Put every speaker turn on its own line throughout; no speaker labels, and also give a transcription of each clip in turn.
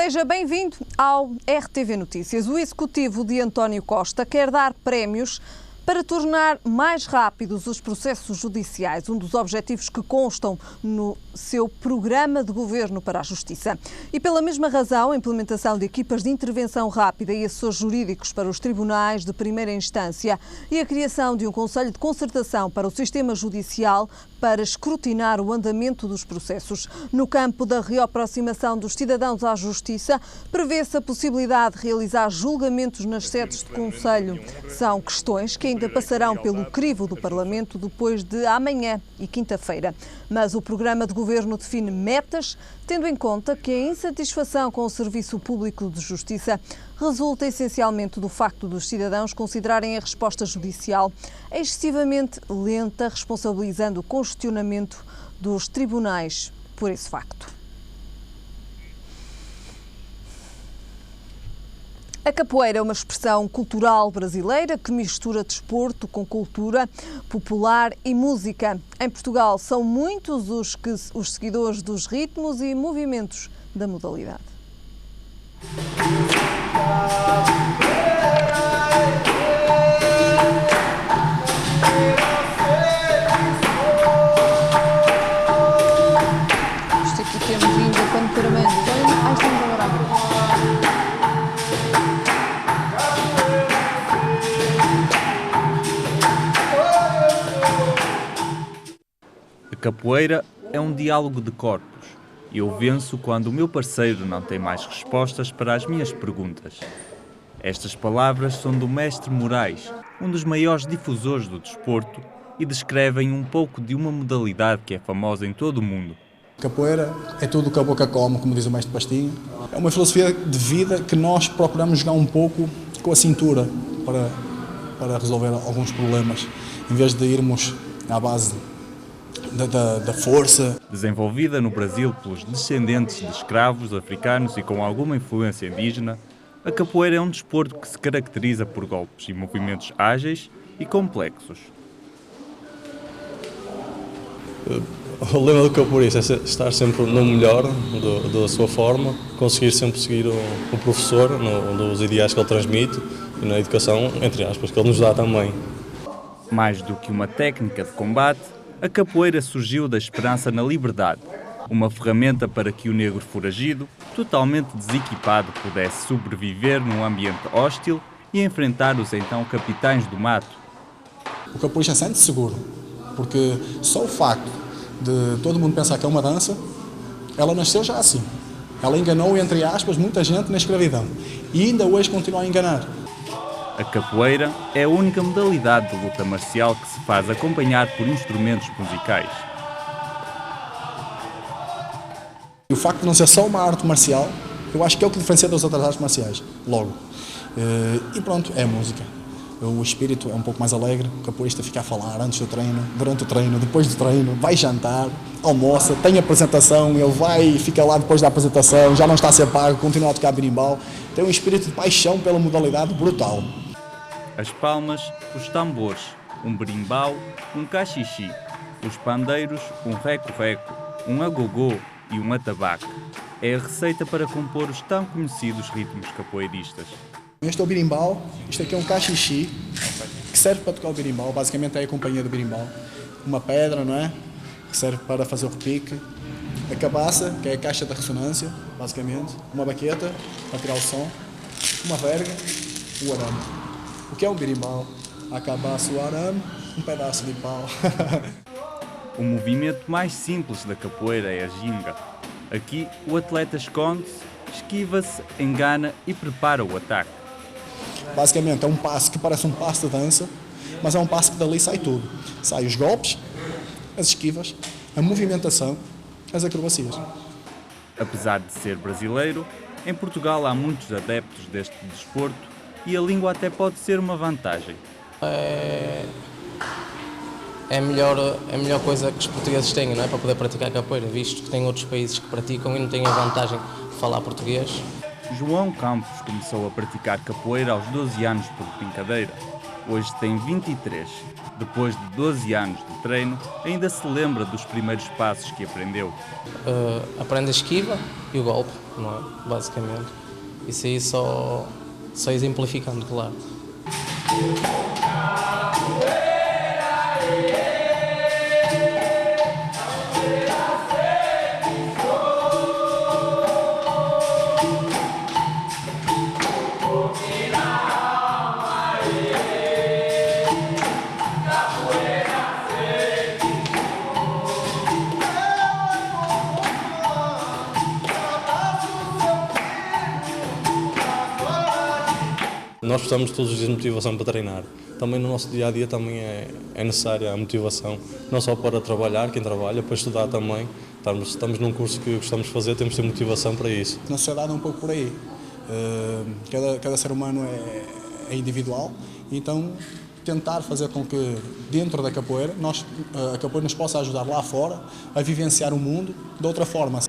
Seja bem-vindo ao RTV Notícias. O executivo de António Costa quer dar prémios para tornar mais rápidos os processos judiciais, um dos objetivos que constam no seu programa de governo para a Justiça. E pela mesma razão, a implementação de equipas de intervenção rápida e assessores jurídicos para os tribunais de primeira instância e a criação de um Conselho de Concertação para o sistema judicial para escrutinar o andamento dos processos. No campo da reaproximação dos cidadãos à Justiça, prevê-se a possibilidade de realizar julgamentos nas sedes de Conselho. São questões que ainda passarão pelo crivo do Parlamento depois de amanhã e quinta-feira. Mas o programa de governo define metas, tendo em conta que a insatisfação com o Serviço Público de Justiça resulta essencialmente do facto dos cidadãos considerarem a resposta judicial excessivamente lenta, responsabilizando o congestionamento dos tribunais por esse facto. A capoeira é uma expressão cultural brasileira que mistura desporto com cultura popular e música. Em Portugal são muitos os seguidores dos ritmos e movimentos da modalidade. Isto aqui temos vindo a Panoramando. Estamos agora a ver.
A capoeira é um diálogo de corpos. Eu venço quando o meu parceiro não tem mais respostas para as minhas perguntas. Estas palavras são do mestre Moraes, um dos maiores difusores do desporto, e descrevem um pouco de uma modalidade que é famosa em todo o mundo.
Capoeira é tudo o que a boca come, como diz o mestre Pastinho. É uma filosofia de vida que nós procuramos jogar um pouco com a cintura para resolver alguns problemas, em vez de irmos à base da força.
Desenvolvida no Brasil pelos descendentes de escravos africanos e com alguma influência indígena, a capoeira é um desporto que se caracteriza por golpes e movimentos ágeis e complexos.
O lema do capoeirista é estar sempre no melhor da sua forma, conseguir sempre seguir o professor nos ideais que ele transmite e na educação, entre aspas, que ele nos dá também.
Mais do que uma técnica de combate, a capoeira surgiu da esperança na liberdade, uma ferramenta para que o negro foragido, totalmente desequipado, pudesse sobreviver num ambiente hostil e enfrentar os então capitães do mato.
O capoeirista sente-se seguro, porque só o facto de todo mundo pensar que é uma dança, ela nasceu já assim. Ela enganou, entre aspas, muita gente na escravidão e ainda hoje continua a enganar.
A capoeira é a única modalidade de luta marcial que se faz acompanhar por instrumentos musicais.
E o facto de não ser só uma arte marcial, eu acho que é o que diferencia das outras artes marciais, logo. E pronto, é a música. O espírito é um pouco mais alegre, o capoeirista fica a falar antes do treino, durante o treino, depois do treino, vai jantar, almoça, tem apresentação, ele vai, fica lá depois da apresentação, já não está a ser pago, continua a tocar berimbau. Tem um espírito de paixão pela modalidade brutal.
As palmas, os tambores, um berimbau, um cachixi, os pandeiros, um reco-reco, um agogô e um atabaque. É a receita para compor os tão conhecidos ritmos capoeiristas.
Este é o berimbau, isto aqui é um cachixi, que serve para tocar o berimbau, basicamente é a companhia do berimbau. Uma pedra, não é? Que serve para fazer o repique. A cabaça, que é a caixa da ressonância, basicamente. Uma baqueta, para tirar o som. Uma verga, o arame. O que é um berimbau? A cabaça, o arame, um pedaço de pau.
O movimento mais simples da capoeira é a ginga. Aqui, o atleta esconde-se, esquiva-se, engana e prepara o ataque.
Basicamente é um passo que parece um passo de dança, mas é um passo que dali sai tudo. Sai os golpes, as esquivas, a movimentação, as acrobacias.
Apesar de ser brasileiro, em Portugal há muitos adeptos deste desporto e a língua até pode ser uma vantagem.
É a melhor coisa que os portugueses têm, não é? Para poder praticar capoeira, visto que tem outros países que praticam e não têm a vantagem de falar português.
João Campos começou a praticar capoeira aos 12 anos por brincadeira. Hoje tem 23. Depois de 12 anos de treino, ainda se lembra dos primeiros passos que aprendeu.
Aprende a esquiva e o golpe, não é? Basicamente. Isso aí só exemplificando, claro.
Nós precisamos todos os dias de motivação para treinar. Também no nosso dia-a-dia também é necessária a motivação, não só para trabalhar, quem trabalha, para estudar também. Estamos num curso que gostamos de fazer, temos de ter motivação para isso.
Na sociedade é um pouco por aí. Cada ser humano é individual, então tentar fazer com que dentro da capoeira, a capoeira nos possa ajudar lá fora a vivenciar o mundo de outra forma.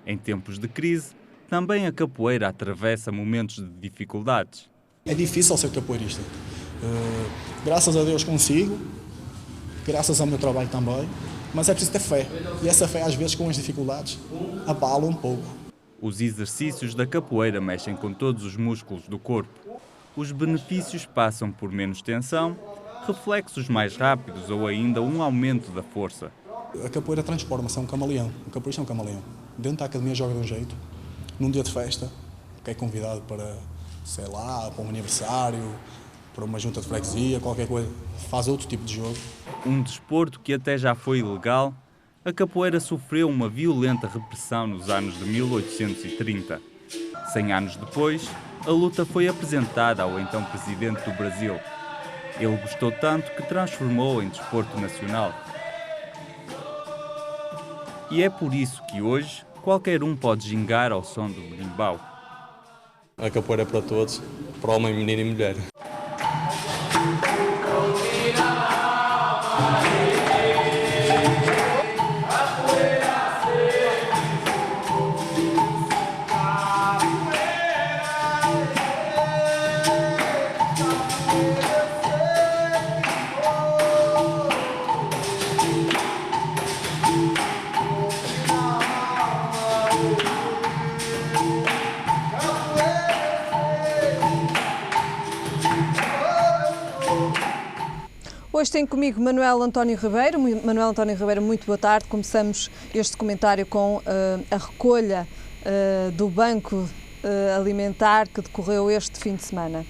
Em tempos de crise, também a capoeira atravessa momentos de dificuldades.
É difícil ser capoeirista. Graças a Deus consigo, graças ao meu trabalho também, mas é preciso ter fé. E essa fé, às vezes, com as dificuldades, abala um pouco.
Os exercícios da capoeira mexem com todos os músculos do corpo. Os benefícios passam por menos tensão, reflexos mais rápidos ou ainda um aumento da força.
A capoeira transforma-se, é um camaleão. O capoeirista é um camaleão. Dentro da academia joga de um jeito, num dia de festa, que é convidado para, sei lá, para um aniversário, para uma junta de freguesia, qualquer coisa, faz outro tipo de jogo.
Um desporto que até já foi ilegal, a capoeira sofreu uma violenta repressão nos anos de 1830. 100 anos depois, a luta foi apresentada ao então presidente do Brasil. Ele gostou tanto que transformou em desporto nacional. E é por isso que hoje qualquer um pode gingar ao som do berimbau.
A capoeira é para todos, para homem, menino e mulher.
Hoje tenho comigo Manuel António Ribeiro. Manuel António Ribeiro, muito boa tarde. Começamos este comentário com a recolha do Banco Alimentar que decorreu este fim de semana.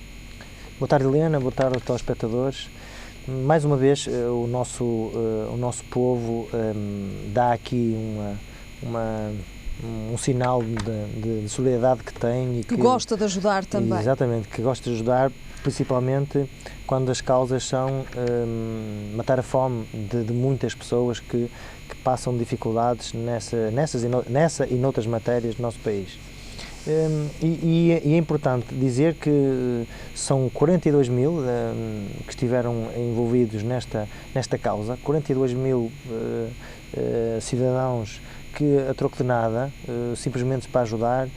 Boa tarde, Helena. Boa tarde aos telespectadores. Mais uma vez, o nosso povo dá aqui um sinal de solidariedade que tem. E
que gosta de ajudar também.
Exatamente, que gosta de ajudar, principalmente quando as causas são matar a fome de muitas pessoas que passam dificuldades nessa e noutras matérias do nosso país. E é importante dizer que são 42 mil que estiveram envolvidos nesta causa, 42 mil cidadãos que, a troco de nada, simplesmente para ajudar,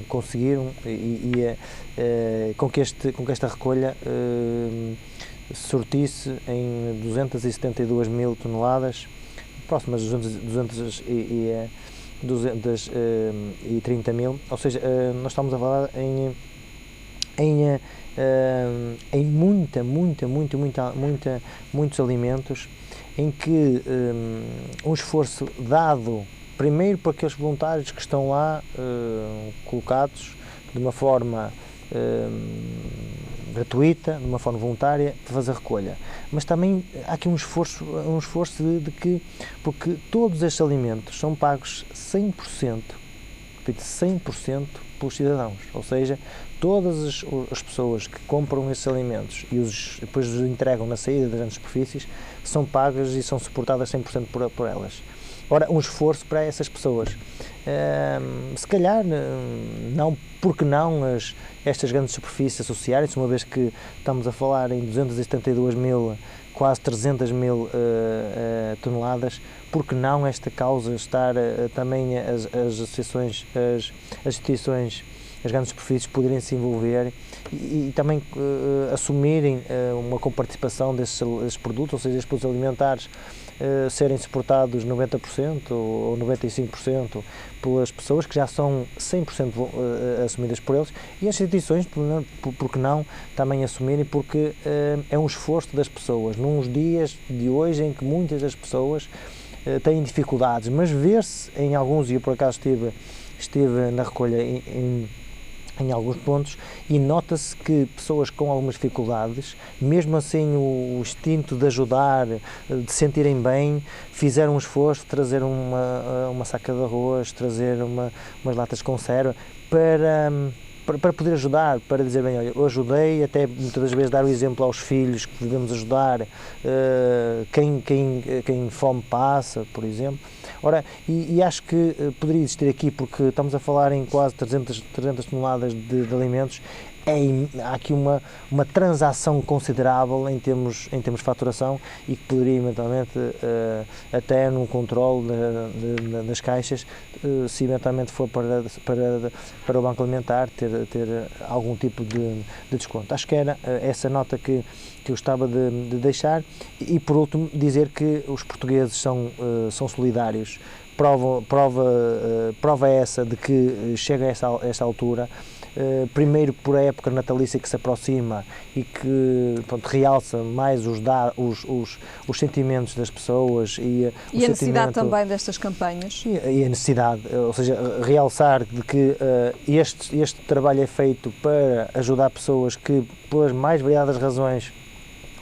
conseguiram com que esta recolha sortisse em 272 mil toneladas, próximas de 230 mil, ou seja, nós estamos a falar em muitos alimentos, em que um esforço dado primeiro para aqueles voluntários que estão lá colocados de uma forma gratuita, de uma forma voluntária, de fazer recolha. Mas também há aqui um esforço porque todos estes alimentos são pagos 100%, repito, 100% pelos cidadãos, ou seja, todas as pessoas que compram esses alimentos e depois os entregam na saída das grandes superfícies são pagas e são suportadas 100% por elas. Ora, um esforço para essas pessoas. Se calhar, não, porque não estas grandes superfícies associadas, uma vez que estamos a falar em 272 mil, quase 300 mil toneladas, porque não esta causa estar também as associações, as instituições as grandes superfícies poderem se envolver e também assumirem uma comparticipação desses produtos, ou seja, esses produtos alimentares serem suportados 90% ou 95% pelas pessoas que já são 100% assumidas por eles, e as instituições, por que não, também assumirem, porque é um esforço das pessoas, nos dias de hoje em que muitas das pessoas têm dificuldades, mas ver-se em alguns, e eu por acaso estive na recolha em alguns pontos, e nota-se que pessoas com algumas dificuldades, mesmo assim o instinto de ajudar, de sentirem bem, fizeram um esforço de trazer uma saca de arroz, trazer umas latas de conserva para poder ajudar, para dizer, bem, olha, eu ajudei, até muitas das vezes dar o exemplo aos filhos que devemos ajudar quem fome passa, por exemplo. Ora, e acho que poderia existir aqui, porque estamos a falar em quase 300 toneladas de alimentos, há aqui uma transação considerável em termos de faturação, e que poderia eventualmente, até num controle das caixas, se eventualmente for para o Banco Alimentar, ter algum tipo de desconto. Acho que era essa nota que eu gostava de deixar, e por último dizer que os portugueses são solidários. Prova essa de que chega a esta altura, primeiro por a época natalícia que se aproxima e que, pronto, realça mais os sentimentos das pessoas e
a necessidade também destas campanhas.
E a necessidade, ou seja, realçar de que este trabalho é feito para ajudar pessoas que, pelas mais variadas razões,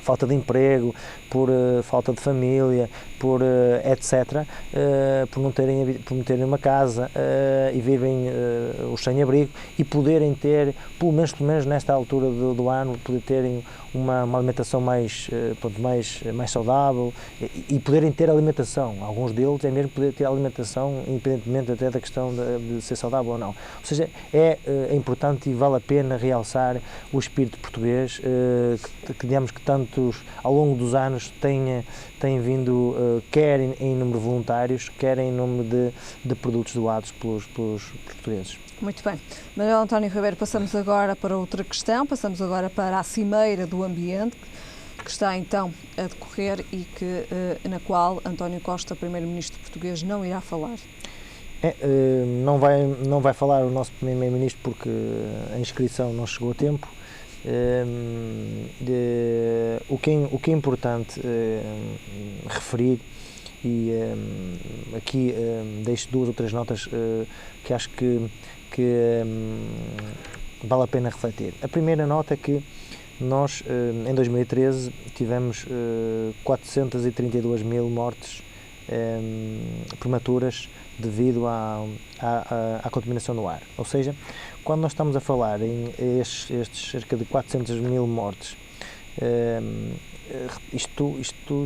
falta de emprego, por falta de família, por etc., por não terem uma casa e vivem o sem-abrigo, e poderem ter, pelo menos nesta altura do ano, poder terem uma alimentação mais saudável e poderem ter alimentação. Alguns deles é mesmo poder ter alimentação, independentemente até da questão de ser saudável ou não. Ou seja, é importante e vale a pena realçar o espírito português, que digamos que tantos, ao longo dos anos, tem vindo, quer em número de voluntários, quer em nome de produtos doados pelos portugueses.
Muito bem. Manuel António Ribeiro, passamos agora para outra questão, passamos agora para a Cimeira do Ambiente, que está então a decorrer e na qual António Costa, primeiro-ministro português, não irá falar.
Não vai falar o nosso primeiro-ministro porque a inscrição não chegou a tempo. O que é importante referir, e aqui deixo 2 ou 3 notas que acho que vale a pena refletir. A primeira nota é que nós, em 2013, tivemos 432.000 mortes prematuras devido à contaminação do ar. Ou seja, quando nós estamos a falar em estes cerca de 400.000 mortes, isto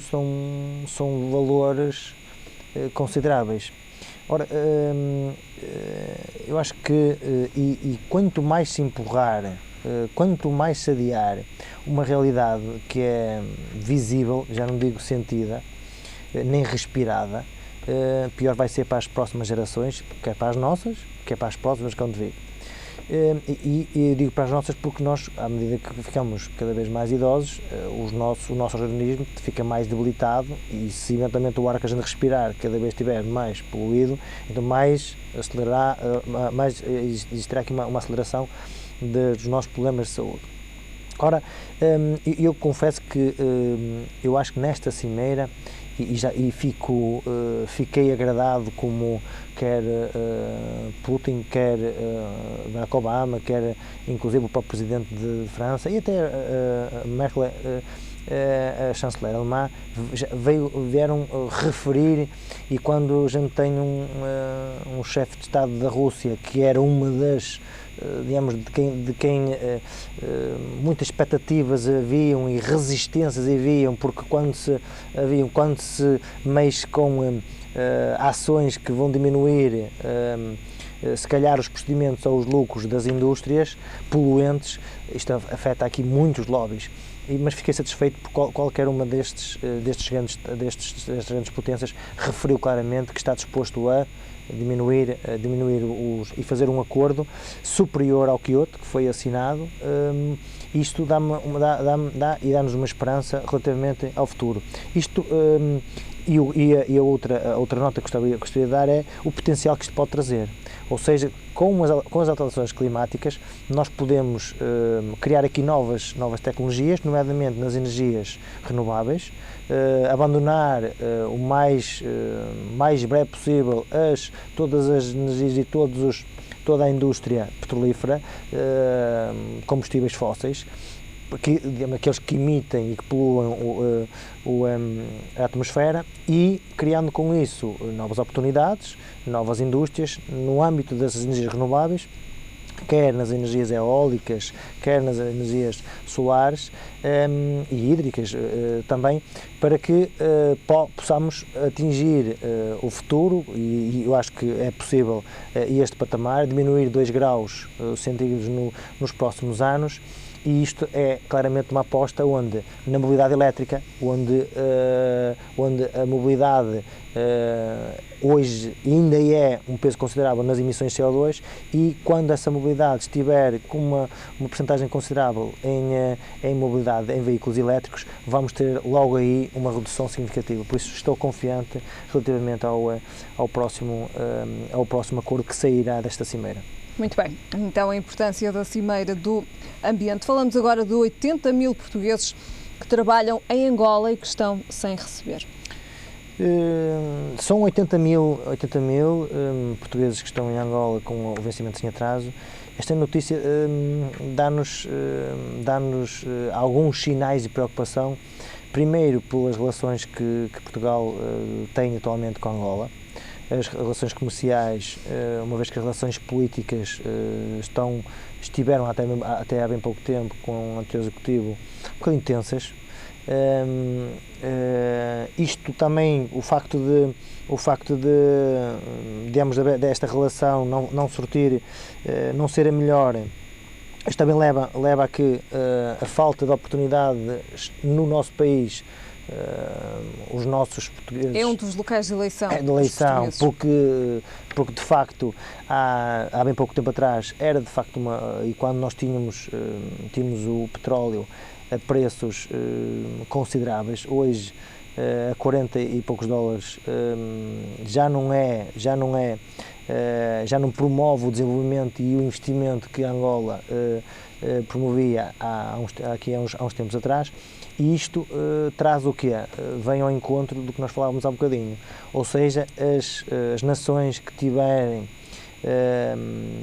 são valores consideráveis. Ora, eu acho que, e quanto mais se empurrar, quanto mais se adiar uma realidade que é visível, já não digo sentida, nem respirada, pior vai ser para as próximas gerações, quer para as nossas, quer para as próximas que vão vir. E eu digo para as nossas porque nós, à medida que ficamos cada vez mais idosos, o nosso organismo fica mais debilitado, e se eventualmente o ar que a gente respirar cada vez estiver mais poluído, então mais existirá aqui uma aceleração dos nossos problemas de saúde. Ora, eu confesso que eu acho que nesta cimeira, fiquei agradado como quer Putin, quer Barack Obama, quer inclusive o próprio Presidente de França e até Merkel, a chanceler alemã, vieram referir, e quando a gente tem um chefe de Estado da Rússia que era uma das, digamos, de quem muitas expectativas haviam e resistências haviam, porque quando se mexe com ações que vão diminuir se calhar os procedimentos ou os lucros das indústrias poluentes, isto afeta aqui muitos lobbies. Mas fiquei satisfeito por qualquer uma destas grandes potências referiu claramente que está disposto a diminuir e fazer um acordo superior ao Kyoto, que foi assinado. Isto dá-nos uma esperança relativamente ao futuro. Isto, e a outra nota que gostaria de dar é o potencial que isto pode trazer. Ou seja, com as alterações climáticas, nós podemos criar aqui novas tecnologias, nomeadamente nas energias renováveis, abandonar o mais breve possível todas as energias e toda a indústria petrolífera, combustíveis fósseis, aqueles que emitem e que poluem a atmosfera, e criando com isso novas oportunidades, novas indústrias no âmbito dessas energias renováveis, quer nas energias eólicas, quer nas energias solares e hídricas também, para que possamos atingir o futuro, e eu acho que é possível este patamar, diminuir 2 graus centígrados nos próximos anos. E isto é claramente uma aposta onde, na mobilidade elétrica, onde a mobilidade hoje ainda é um peso considerável nas emissões de CO2, e quando essa mobilidade estiver com uma percentagem considerável em mobilidade em veículos elétricos, vamos ter logo aí uma redução significativa. Por isso estou confiante relativamente ao próximo acordo que sairá desta cimeira.
Muito bem, então a importância da Cimeira do Ambiente. Falamos agora de 80 mil portugueses que trabalham em Angola e que estão sem receber.
São 80 mil portugueses que estão em Angola com o vencimento sem atraso. Esta notícia dá-nos alguns sinais de preocupação, primeiro pelas relações que Portugal tem atualmente com Angola. As relações comerciais, uma vez que as relações políticas estiveram até há bem pouco tempo com o anterior executivo um bocadinho tensas. Isto também, o facto de digamos, desta relação não ser a melhor, isto também leva a que a falta de oportunidades no nosso país, os nossos portugueses...
É um dos locais de eleição.
Porque de facto há bem pouco tempo atrás era de facto e quando nós tínhamos o petróleo a preços consideráveis, hoje a 40 e poucos dólares já não promove o desenvolvimento e o investimento que Angola promovia há uns tempos atrás. E isto traz o quê? Vem ao encontro do que nós falávamos há bocadinho, ou seja, as nações que tiverem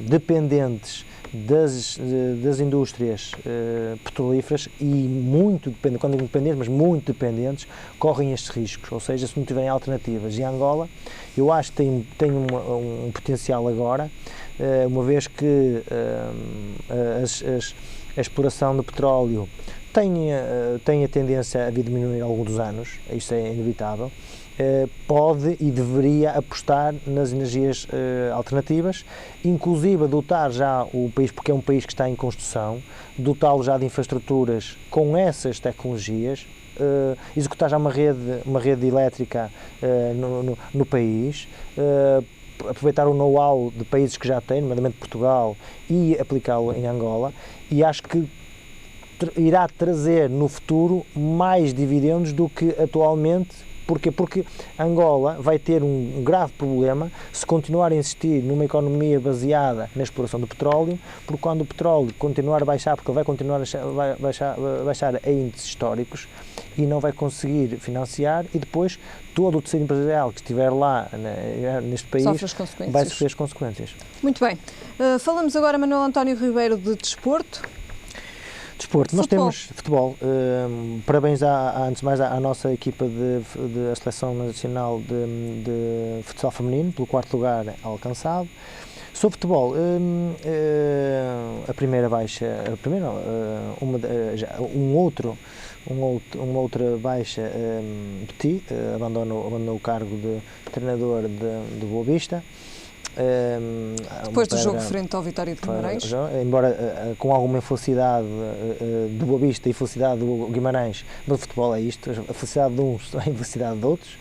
dependentes das indústrias petrolíferas e muito dependentes, quando digo dependentes, mas muito dependentes, correm estes riscos, ou seja, se não tiverem alternativas. E Angola, eu acho que tem um potencial agora, uma vez que a exploração do petróleo tem a tendência a vir diminuir ao longo dos anos, isso é inevitável, pode e deveria apostar nas energias alternativas, inclusive dotar já o país, porque é um país que está em construção, dotá-lo já de infraestruturas com essas tecnologias, executar já uma rede elétrica no país, aproveitar o know-how de países que já têm, nomeadamente Portugal, e aplicá-lo em Angola, e acho que irá trazer no futuro mais dividendos do que atualmente. Porquê? Porque Angola vai ter um grave problema se continuar a insistir numa economia baseada na exploração do petróleo, porque quando o petróleo continuar a baixar, porque ele vai continuar a baixar a índices históricos, e não vai conseguir financiar, e depois todo o tecido empresarial que estiver lá neste país vai sofrer as consequências.
Muito bem. Falamos agora, Manuel António Ribeiro, de desporto.
Desporto, nós temos futebol. Parabéns antes de mais à nossa equipa a Seleção Nacional de Futsal Feminino, pelo 4º lugar alcançado. Sobre futebol, a primeira baixa, uma outra baixa, Petit, abandonou o cargo de treinador do Boa Vista.
Depois do jogo frente ao Vitória de Guimarães.
Embora com alguma infelicidade do Boa Vista e felicidade do Guimarães, no futebol é isto, a felicidade de uns é a infelicidade de outros.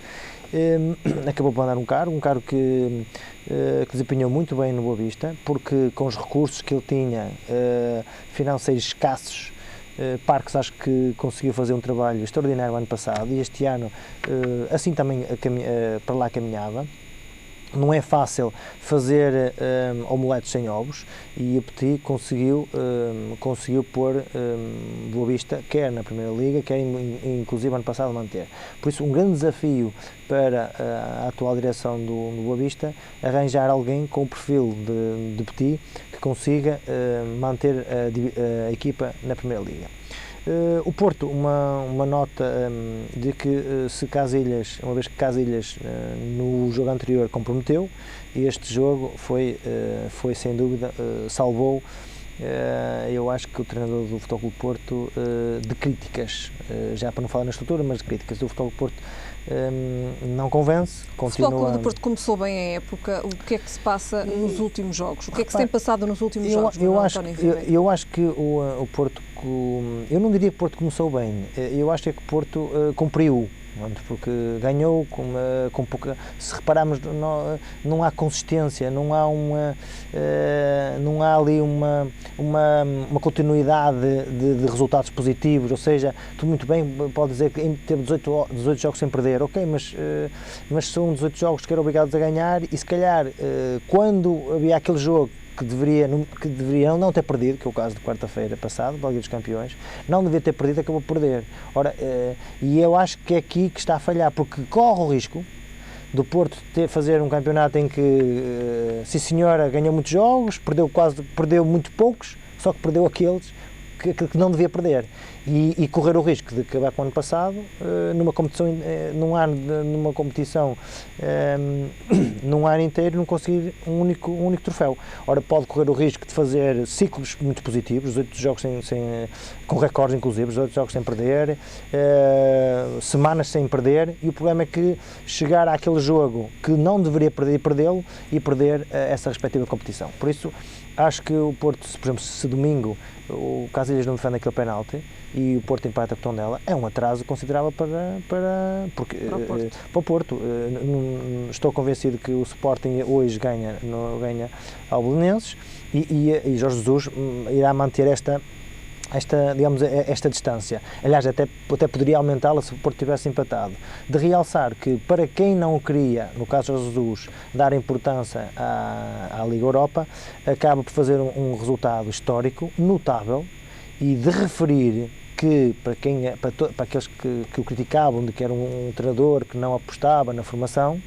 acabou por mandar um cargo que desempenhou muito bem no Boa Vista, porque com os recursos que ele tinha, financeiros escassos, Parques acho que conseguiu fazer um trabalho extraordinário no ano passado e este ano assim também para lá caminhava. Não é fácil fazer omeletes sem ovos e o Petit conseguiu pôr Boa Vista, quer na Primeira Liga, quer inclusive ano passado manter. Por isso um grande desafio para a atual direção do Boa Vista arranjar alguém com o perfil de Petit que consiga manter a equipa na Primeira Liga. O Porto, uma nota de que se Casilhas, uma vez que Casilhas no jogo anterior comprometeu, este jogo foi sem dúvida, salvou, eu acho que o treinador do Futebol Clube do Porto, de críticas, já para não falar na estrutura, mas de críticas do Futebol Clube do Porto, não convence, continua...
O Futebol Clube do Porto começou bem a época, o que é que se passa nos últimos jogos? O que é que se tem passado nos últimos jogos?
Eu acho que o Porto, eu não diria que o Porto começou bem, eu acho que o Porto cumpriu, porque ganhou com pouca, se repararmos, não há consistência, não há ali uma continuidade de resultados positivos, ou seja, tu muito bem pode dizer que teve 18 jogos sem perder, ok, mas são 18 jogos que eram obrigados a ganhar e se calhar quando havia aquele jogo que deveria não ter perdido, que é o caso de quarta-feira passado, da Liga dos Campeões, não devia ter perdido, acabou por perder. Ora, e eu acho que é aqui que está a falhar, porque corre o risco do Porto fazer um campeonato em que, sim senhora, ganhou muitos jogos, perdeu muito poucos, só que perdeu aqueles que não devia perder. E correr o risco de acabar com o ano passado numa competição, numa competição num ano inteiro não conseguir um único troféu. Ora, pode correr o risco de fazer ciclos muito positivos, 18 jogos com recordes inclusive, 18 jogos sem perder, semanas sem perder, e o problema é que chegar àquele jogo que não deveria perder e perdê-lo e perder essa respectiva competição. Por isso, acho que o Porto, por exemplo, se domingo o Casilhas não defende aquele penalti e o Porto empata com Tondela, é um atraso considerável para o Porto. Estou convencido que o Sporting hoje ganha ao Belenenses e Jorge Jesus irá manter esta distância. Aliás, até poderia aumentá-la se o Porto tivesse empatado. De realçar que, para quem não queria, no caso de Jesus, dar importância à Liga Europa, acaba por fazer um resultado histórico notável e de referir que, para aqueles que o criticavam de que era um treinador que não apostava na formação,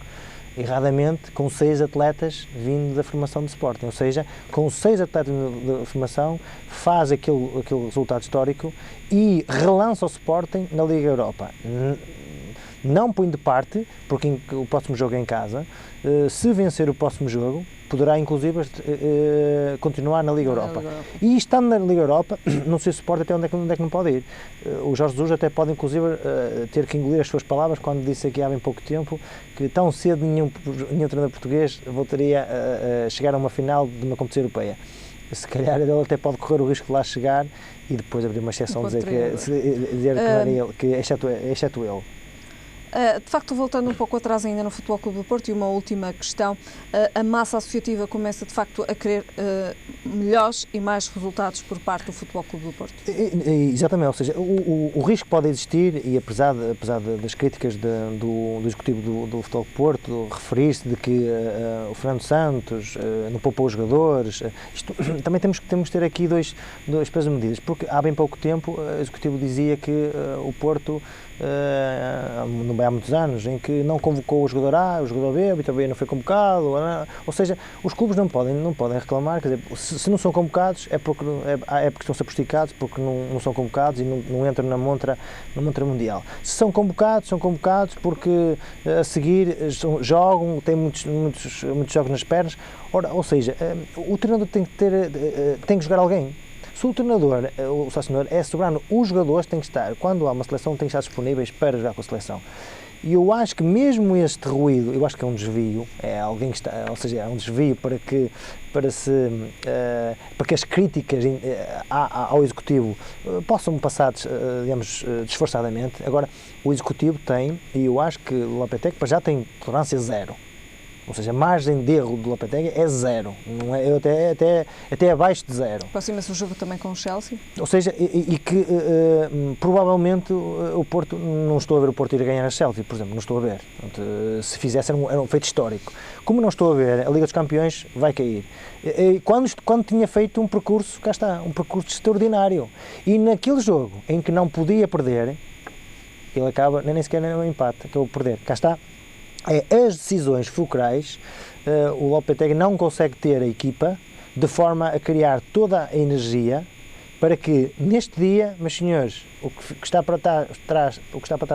erradamente, com 6 atletas vindo da formação de Sporting, ou seja, com 6 atletas da formação, faz aquele resultado histórico e relança o Sporting na Liga Europa. Não põe de parte, porque o próximo jogo é em casa, se vencer o próximo jogo, poderá inclusive continuar na Liga Europa. E estando na Liga Europa, não sei se o Sporting até onde é que não pode ir. O Jorge Jesus até pode inclusive ter que engolir as suas palavras quando disse aqui há bem pouco tempo que tão cedo nenhum treinador português voltaria a chegar a uma final de uma competição europeia. Se calhar ele até pode correr o risco de lá chegar e depois abrir uma exceção, dizer que não era ele, que exceto ele.
De facto, voltando um pouco atrás ainda no Futebol Clube do Porto, e uma última questão, a massa associativa começa de facto a querer melhores e mais resultados por parte do Futebol Clube do Porto?
Exatamente, ou seja, o risco pode existir e apesar das críticas do Executivo do Futebol Clube do Porto, referir-se de que o Fernando Santos não poupou os jogadores, também temos que ter aqui dois pesos e medidas, porque há bem pouco tempo o Executivo dizia que o Porto, há muitos anos, em que não convocou o jogador A, o jogador B, o Vitor B não foi convocado, ou seja, os clubes não podem reclamar, quer dizer, se não são convocados é porque estão-se aposticados, porque não são convocados e não entram na montra mundial. Se são convocados porque a seguir jogam, têm muitos jogos nas pernas, ou seja, o treinador tem que jogar alguém. Se o treinador, o selecionador é soberano, os jogadores têm que estar, quando há uma seleção, têm que estar disponíveis para jogar com a seleção. E eu acho que mesmo este ruído, eu acho que é um desvio, é alguém que está, ou seja, é um desvio para que as críticas ao Executivo possam passar, digamos, disfarçadamente. Agora, o Executivo tem, e eu acho que o Lopetegui já tem tolerância zero. Ou seja, a margem de erro do Lopetegui é zero, não é, até abaixo de zero.
Aproxima-se o jogo também com o Chelsea?
Ou seja, e que provavelmente o Porto, não estou a ver o Porto ir a ganhar a Chelsea, por exemplo, não estou a ver. Portanto, se fizesse era um feito histórico. Como não estou a ver, a Liga dos Campeões vai cair. Quando tinha feito um percurso, cá está, um percurso extraordinário. E naquele jogo em que não podia perder, ele acaba, nem sequer no empate, acabou por perder. Cá está. As decisões fulcrais, o Lopetegui não consegue ter a equipa de forma a criar toda a energia para que neste dia, meus senhores, o que está para trás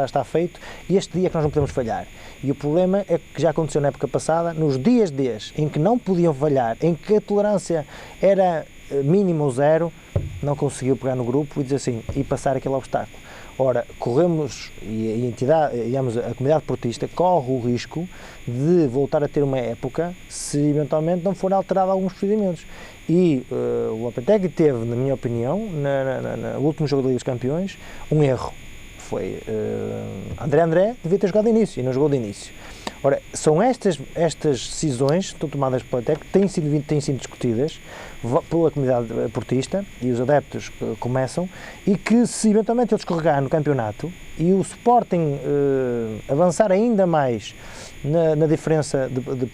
está feito e este dia é que nós não podemos falhar. E o problema é que já aconteceu na época passada, nos dias em que não podiam falhar, em que a tolerância era mínima ou zero, não conseguiu pegar no grupo e dizer assim, e passar aquele obstáculo. Ora, corremos, e a entidade, digamos, a comunidade portista corre o risco de voltar a ter uma época se eventualmente não for alterado alguns procedimentos. E o Lopetegui teve, na minha opinião, no último jogo da Liga dos Campeões, um erro. Foi André devia ter jogado de início e não jogou de início. Ora, são estas decisões que estão tomadas pelo Lopetegui, têm sido discutidas pela comunidade portista e os adeptos começam, e que se eventualmente ele escorregar no campeonato e o Sporting avançar ainda mais na diferença de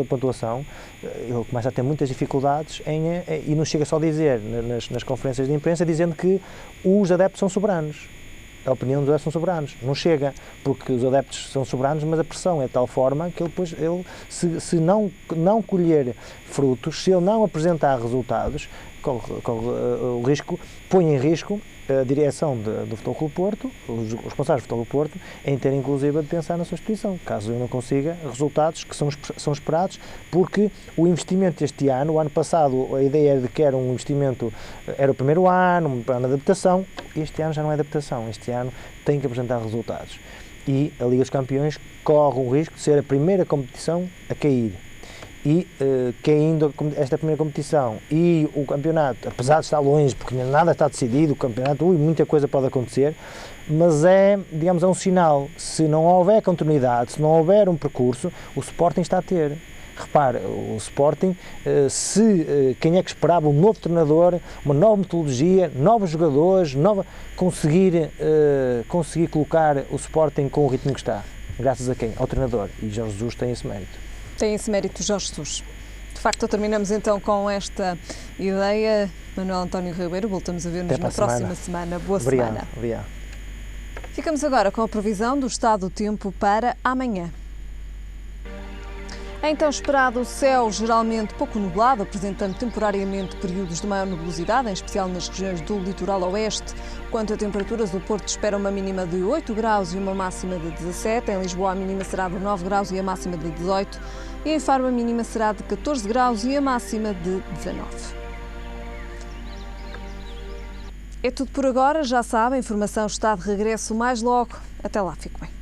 pontuação, ele começa a ter muitas dificuldades e não chega só a dizer nas conferências de imprensa, dizendo que os adeptos são soberanos. A opinião dos adeptos são soberanos. Não chega, porque os adeptos são soberanos, mas a pressão é de tal forma que ele se não colher frutos, se ele não apresentar resultados, corre o risco, põe em risco a direção do Futebol Clube Porto, os responsáveis do Futebol Clube Porto, em ter inclusive de pensar na sua instituição, caso eu não consiga resultados que são esperados, porque o investimento este ano, o ano passado a ideia era de que era um investimento, era o primeiro ano, um plano de adaptação, este ano já não é adaptação, este ano tem que apresentar resultados. E a Liga dos Campeões corre o risco de ser a primeira competição a cair. E caindo esta primeira competição e o campeonato, apesar de estar longe, porque nada está decidido, o campeonato, muita coisa pode acontecer, mas digamos, é um sinal. Se não houver continuidade, se não houver um percurso, o Sporting está a ter. Repare, o Sporting, quem é que esperava um novo treinador, uma nova metodologia, novos jogadores, conseguir colocar o Sporting com o ritmo que está? Graças a quem? Ao treinador. E Jorge Jesus tem esse mérito.
Tem esse mérito Jorge Jesus. De facto, terminamos então com esta ideia. Manuel António Ribeiro, voltamos a ver-nos na próxima semana. Boa semana.
Obrigado.
Ficamos agora com a previsão do estado do tempo para amanhã. É então esperado céu geralmente pouco nublado, apresentando temporariamente períodos de maior nebulosidade, em especial nas regiões do litoral oeste. Quanto a temperaturas, o Porto espera uma mínima de 8 graus e uma máxima de 17. Em Lisboa, a mínima será de 9 graus e a máxima de 18. E em Faro, a mínima será de 14 graus e a máxima de 19. É tudo por agora. Já sabe, a informação está de regresso mais logo. Até lá, fique bem.